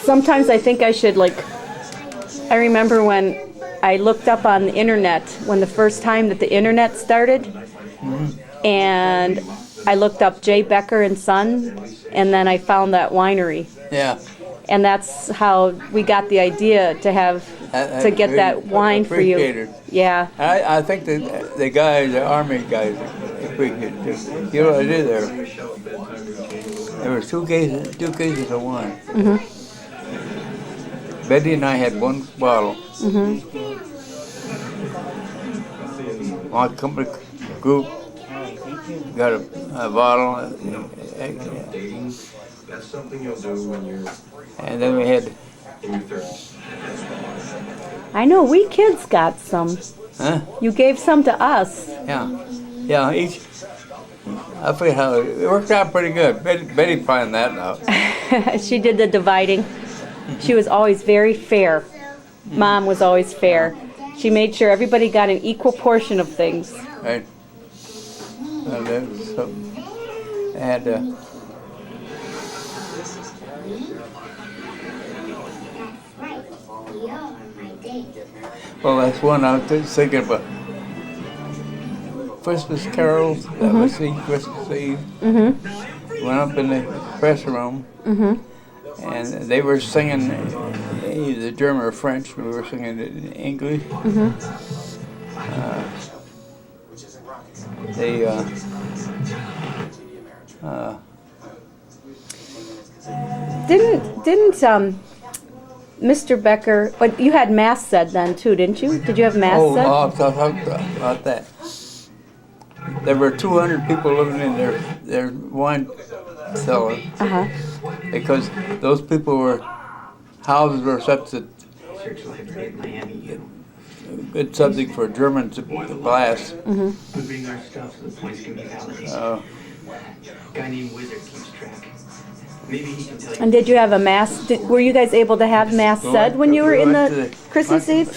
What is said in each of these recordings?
Sometimes I think I should, like, I remember when I looked up on the internet, when the first time that the internet started, and I looked up J. Becker and Son, and then I found that winery. Yeah. And that's how we got the idea to have, to get that wine for you. Appreciate it. Yeah. I think the guys, the Army guys, appreciate it too. You know what I did there? There was two cases of wine. Betty and I had one bottle. My company group got a bottle. That's something you'll do when you're. And then we had. I know, we kids got some. Huh? You gave some to us. Yeah, each. I forget how it worked out pretty good. Betty planned that out. She did the dividing. She was always very fair. Mom was always fair. She made sure everybody got an equal portion of things. Right. Well, that was something. I had well, that's one I was thinking about. Christmas carols, that was the Christmas Eve. Went up in the press room, and they were singing either German or French. We were singing it in English. Didn't Mr. Becker, but you had mass said then too, didn't you? Did you have mass said? I'll talk about that. There were 200 people living in their wine cellar because those people houses were such a good subject for Germans to blast. And did you have a mass? Were you guys able to have mass said when you were in the Christmas Eve?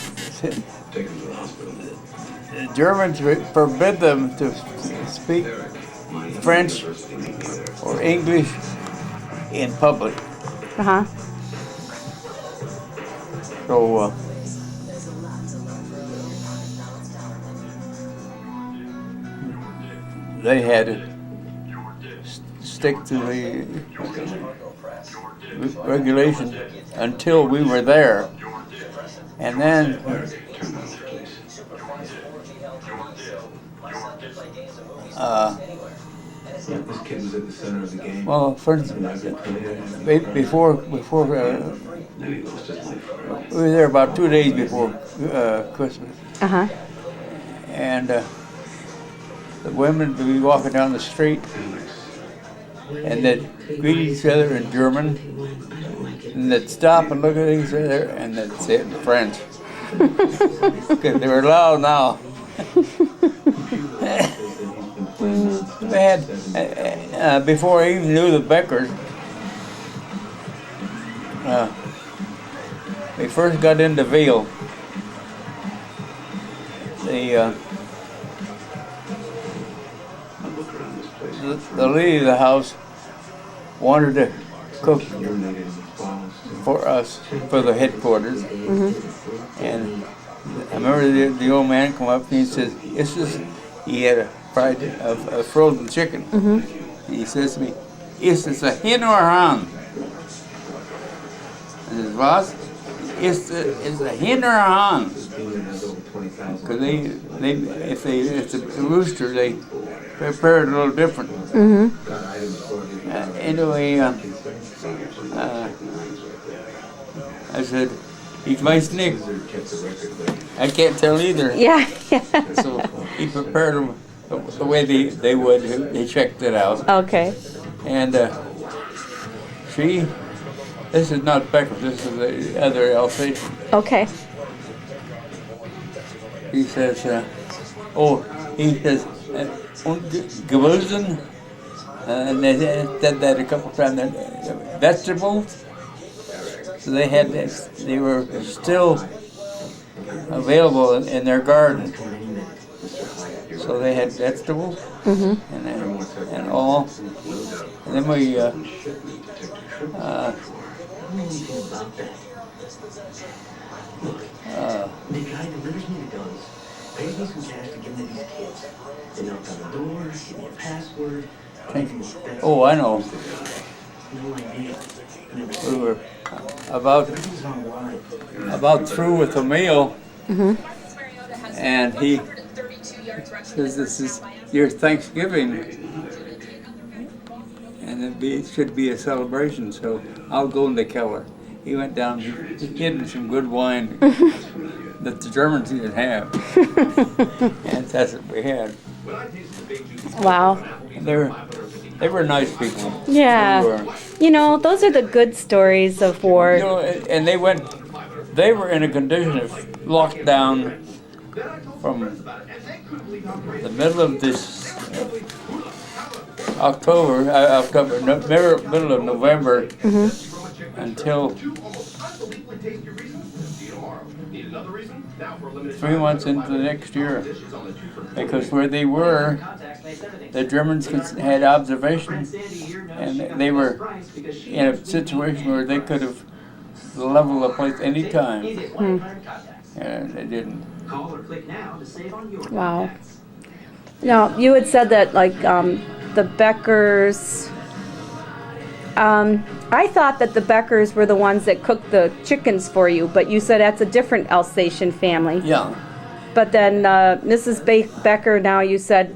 The Germans forbid them to speak French or English in public. So they had to stick to the regulation until we were there, and then This kid was at the center of the game. well, for instance, before we were there about 2 days before Christmas, and the women would be walking down the street, and they'd greet each other in German, and they'd stop and look at each other, and they'd say it in French. Because they were loud now. They had, before I even knew the Beckers, we first got into Vail. The lady of the house wanted to cook for us for the headquarters, and I remember the old man come up and he says, he had a frozen chicken. He says to me, "Is this a hen or a hen?" I says, "What? Is a hen or a hen?" Because if it's a rooster, they prepare it a little different. Anyway, I said, "He's my snake." I can't tell either. Yeah. So he prepared them the way they would. They checked it out. Okay. And this is not Becker, this is the other Alsatian. Okay. He says, und Gewürzen, and they said that a couple of times, vegetables. So they were still available in their garden. So they had vegetables and all. And then we don't know anything about that. Look, the guy delivers me the guns, pays me some cash to give me these kids. They knock on the door, give me a password. Oh, I know. No idea. Never We were about Everything's online. through with the meal, and he says, "This is your Thanksgiving, and it should be a celebration. So I'll go in the cellar." He went down, he hid some good wine that the Germans didn't have, and that's what we had. Wow. They were nice people. Yeah. They were. You know, those are the good stories of war. You know, and they were in a condition of lockdown from the middle of this middle of November until 3 months into the next year. Because where they were, the Germans had observation, and they were in a situation where they could have leveled the place any time. And they didn't. Wow. Now, you had said that, like, the Beckers, I thought that the Beckers were the ones that cooked the chickens for you, but you said that's a different Alsatian family. Yeah. But then Mrs. Becker, now you said,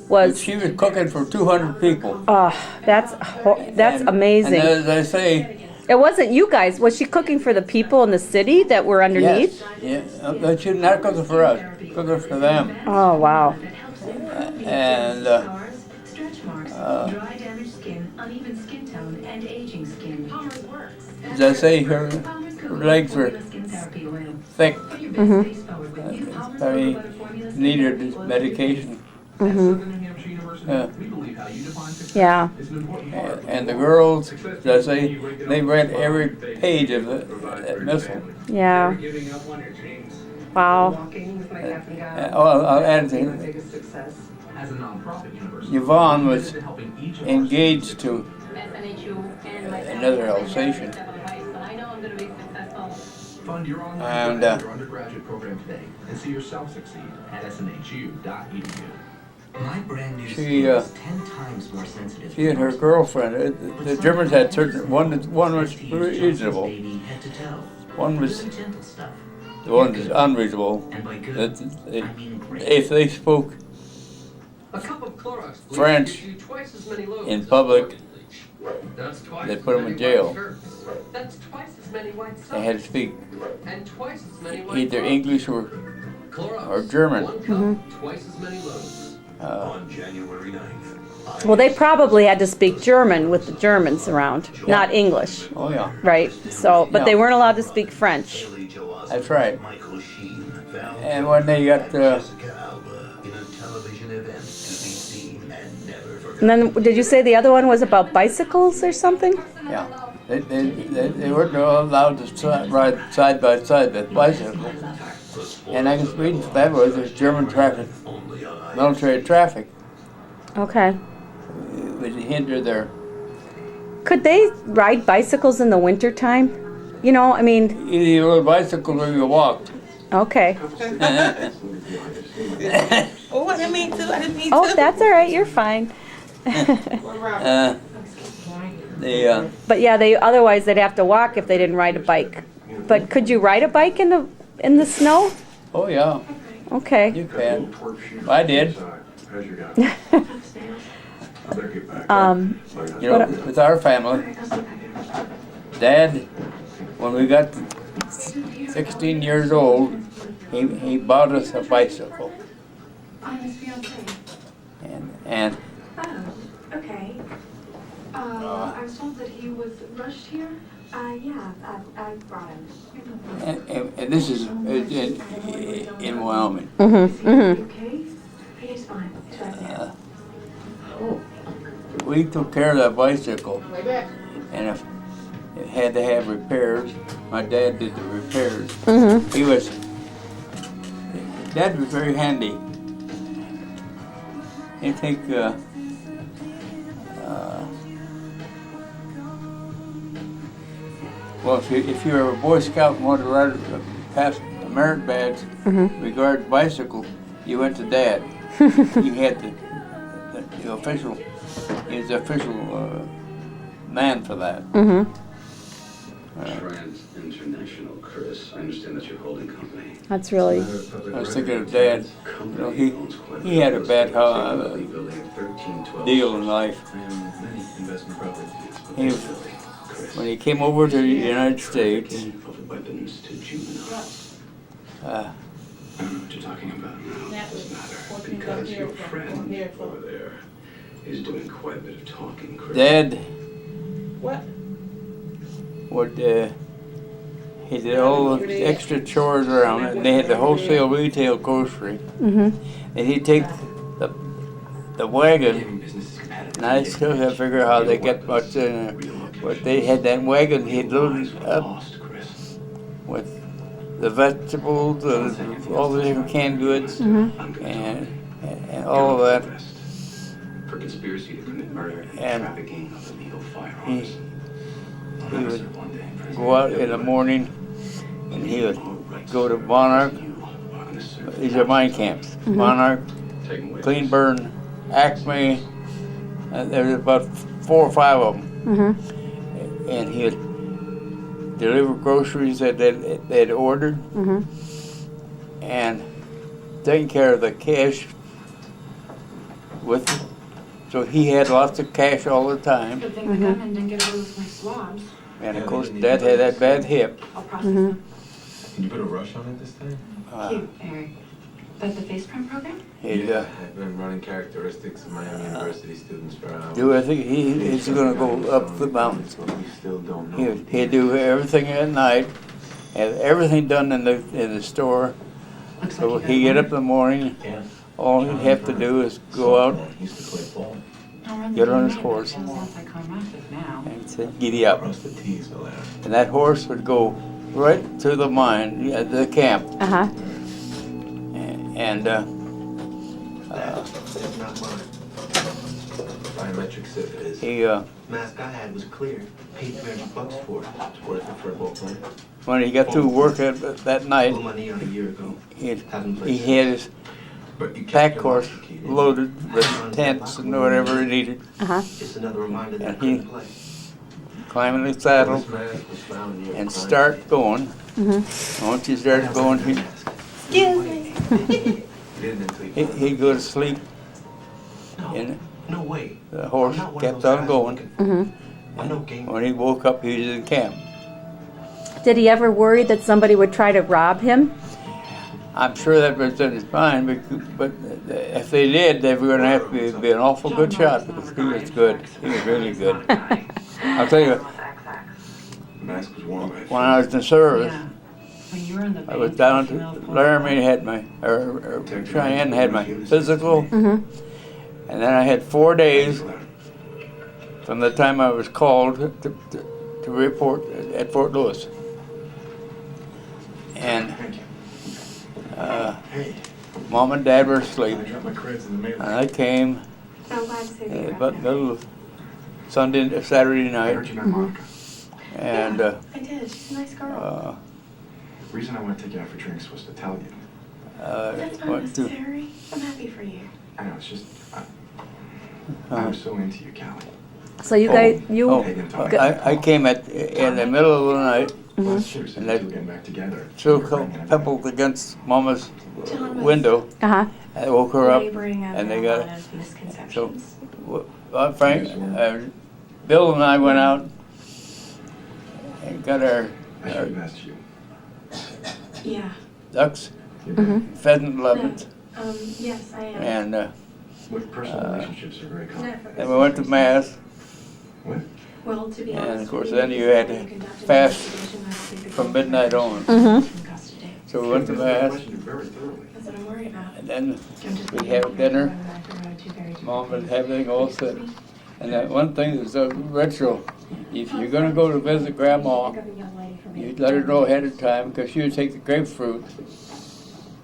was... She was cooking for 200 people. Oh, that's amazing. And as I say... It wasn't you guys. Was she cooking for the people in the city that were underneath? Yes. Yeah. But she was not cooking for us. Cooking for them. Oh, wow. And... dry, damaged skin, uneven skin tone, and aging skin. as I say, her legs were thick. Very needed medication. Yeah. And the girls, as I say, they read every page of that missile. Yeah. Wow. I'll add to Yvonne was engaged to another Alsatian. Fund your online And, undergraduate program today and see yourself succeed at snhu.edu. My brand new She, skin is 10 times more sensitive. She and her girlfriend, the Germans had certain, one was reasonable, one was unreasonable. If they spoke French in public, they put them in jail. They had to speak either English or German. Well, they probably had to speak German with the Germans around, not English. Oh yeah. Right. So, but they weren't allowed to speak French. That's right. And when they got And then, did you say the other one was about bicycles or something? yeah, they weren't allowed to ride side by side with bicycles. And I was reading that was there's German traffic, military traffic, Okay. which hindered their. Could they ride bicycles in the wintertime? You know, I mean, Either you rode a bicycle or you walked. okay. Oh, I didn't mean to. I didn't mean Oh, to. that's all right. You're fine. They But yeah, otherwise they'd have to walk if they didn't ride a bike. But could you ride a bike in the snow? oh yeah, Okay. you can. I did. You know, with our family, Dad, when we got to 16 years old, he bought us a bicycle. I'm his fiancée. And Oh, okay. I was told that he was rushed here. Yeah, I brought him. and this is in Wyoming. Okay? He's fine. He's right there. We took care of that bicycle, and if it had to have repairs, my dad did the repairs. Dad was very handy. He'd take Well, if you were a Boy Scout and wanted to ride past a merit badge, regard bicycle, you went to Dad. You had the official, he was the official man for that. Trans International, Chris. I understand that you're holding company. That's really. I was thinking of Dad. You know, he had a bad deal in life. He, when he came over to the United States, I know what you're talking about now. It doesn't matter. Because your friend over there is doing quite a bit of talking, Chris. Dad What? he did all the extra chores around it. And they had the wholesale retail grocery. And he'd take the wagon, and I still have to figure out how they get much in there. But they had that wagon, he'd load it up with the vegetables, all the different canned goods, and all of that. For conspiracy to commit murder And trafficking of illegal firearms. he would go out in the morning, and he would go to Monarch. These are mine camps. Monarch, Clean Burn, Acme. There's about 4 or 5 of them. And he would deliver groceries that they'd ordered, and taking care of the cash with. So he had lots of cash all the time. Good thing the gunman didn't get away with my swabs. And of course, Dad had that bad hip. I'll process them. Can you put a rush on it this time? Cute, Eric. That's the face print program? He'd I've been running characteristics of Miami University students for hours. do everything. He's going to go up the mountains. But we still don't know. He'd do everything at night, have everything done in the store. So he'd get up in the morning. Yeah. All he'd have to do is go out, Used to play ball. get on his horse, and say, "Giddy up." Rusted tees for that. And that horse would go right to the mine, the camp. And It's not mine. Biometric sip it is. he, Mask I had was clear. Paid $300 for it. It's worth it for a ball player. when he got through work that night, Blew my knee on a year ago. he Haven't played had his But you can't pack get horse lucky, kid. loaded with tents and whatever he needed. Just another reminder that I And he- couldn't play. Climb in the saddle This mask was found near and crime start going. And once you started going, Excuse me. scene. He didn't until he found he'd go to sleep, No, and no way. the horse I'm not one of kept those on guys going. looking- I'm no game. When he woke up, he was in camp. Did he ever worry that somebody would try to rob him? I'm sure that was in his mind, but if they did, they were going to have to be an awful good shot, because he was good. He was really good. I'll tell you, the mask was warm. when I was in the service, When you were in the I was down to Laramie, had my, or Cheyenne had my physical, and then I had 4 days from the time I was called to report at Fort Lewis. And Hey, Mom and Dad were asleep, I dropped my creds in the mail. and I came So glad to see you. about middle of Saturday I night, heard you met Monica. and I did. She's a nice girl. The reason I want to take you out for drinks was to tell you. That's not went to, necessary. I'm happy for you. I know, it's just, I was so into you, Callie. So you guys, you, I came in the middle of the night, Well, sure, so And you that- two were getting back together. so pebbled against Mama's window. I woke her up, Laboring under and they a got lot of so misconceptions. Frank, Bill and I went out and got our I should have asked you. Yeah. ducks, You're back. pheasant lovers, Yes, I am. and With personal relationships are very common. then we went to mass. What? Well, to be And, of honest course, with then you had to conduct an fast investigation, I think the from girlfriend midnight on. Mm-hmm. from custody. So we went to mass, Questioned you very thoroughly. That's what I'm worried about. and then I'm just we'd thinking have if dinner. you're running back around two very different Mom would things. have everything all set. And that one thing that's retro, if you're gonna go to visit Grandma, Pick up a young lady for me. you'd let her know ahead of time, because she would take the grapefruit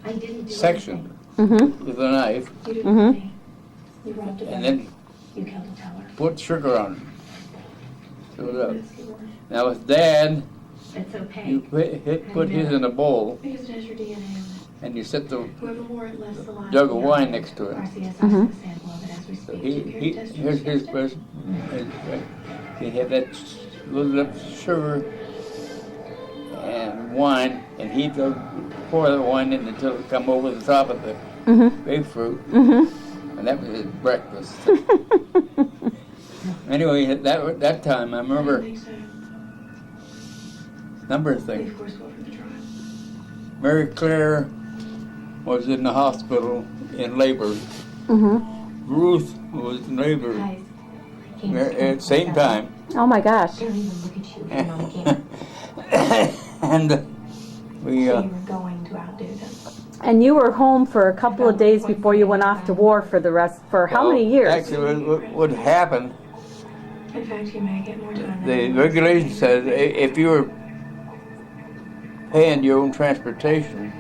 I didn't do section mm-hmm, with a knife, anything. You did Mhm. nothing. You robbed a and bank. then You killed a teller. put sugar on it. So Yes, you were. now with Dad, It's opaque. you put his in a bowl, Because it has your DNA on it. and you set the Whoever wore it left the line. jug of wine next to it. RCSI is a sample of it as we So speak. here's his person. He had that little bit of sugar and wine, and he'd pour the wine in until it come over the top of the grapefruit, and that was his breakfast. Anyway, at that time, I remember a number of things. Mary Claire was in the hospital in labor. Ruth was in labor at the same time. Oh my gosh. Don't even look at you. You know, I can't. And we, So you were going to outdo them. And you were home for a couple of days before you went off to war for the rest, for how many years? Actually, what happened, In fact, you may get more time. the regulation says if you were paying your own transportation,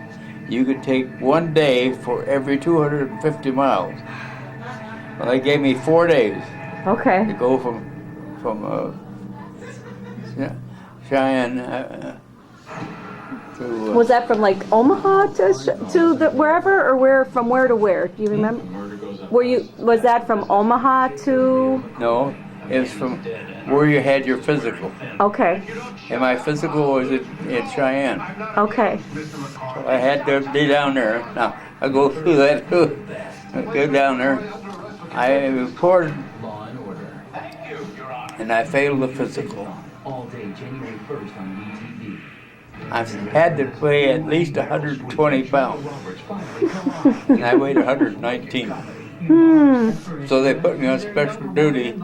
you could take 1 day for every 250 miles. Well, they gave me 4 days to Okay. go from Cheyenne to. Was that from like Omaha to the wherever, or where from where to where? Do you remember? Was that from Omaha to? No, it's from where you had your physical. Okay. And my physical was in Cheyenne. Okay. So I had to be down there. Now, I go through that too. I go down there. I reported Law and Order. and I failed the physical. All day January 1st on BTV. I've had to weigh at least 120 pounds. And I weighed 119. So they put me on special duty.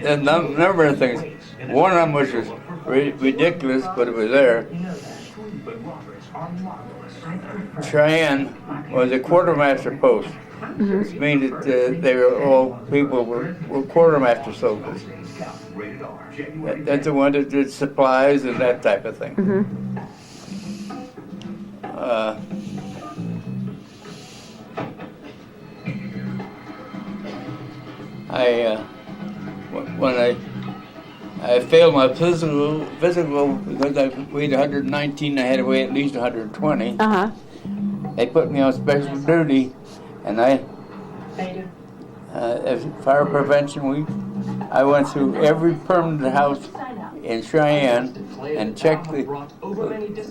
A number of things. One of them was just ridiculous, but it was there. Cheyenne was a quartermaster post, which means that they were all people were quartermaster soldiers. That's the one that did supplies and that type of thing. When I failed my physical because I weighed 119, I had to weigh at least 120. They put me on special duty, and as Fire Prevention Week, I went through every permanent house in Cheyenne and checked the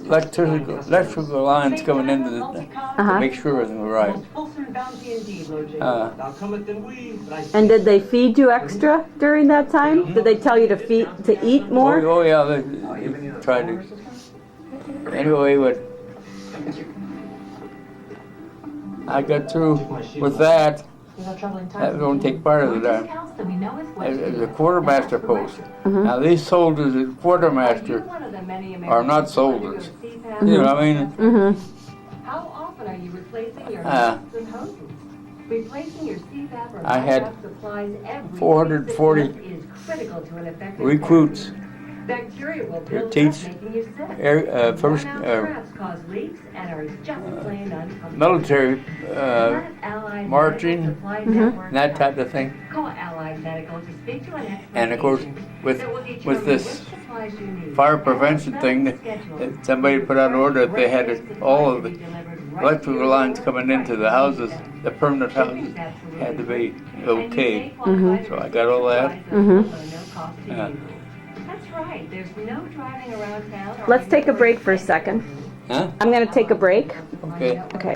electrical lines coming into to make sure everything was right. And did they feed you extra during that time? Did they tell you to eat more? Oh yeah, they tried to. Anyway, what I got through with that. That was going to take part of the time. As a quartermaster post. Now these soldiers at quartermaster are not soldiers. You know what I mean? How often are you replacing your Uh, and hoses? Replacing your CPAP or I had backup supplies every 440 6 months is critical to an effective recruits. Bacteria will build teach up, making you sick. First Worn-out traps cause leaks and are just plain uncomfortable. military Let Allied marching, Medical Supply Network and that type of thing. Call Allied Medical to speak to an expert And of course, agent with that will determine with this which supplies you need. fire prevention thing, that somebody put out an order that they had all of the electrical lines coming into the houses, the permanent houses, had to be okay. So I got all that. That's right. There's no driving around town. Let's take a break for a second. Huh? I'm going to take a break. Okay. Okay.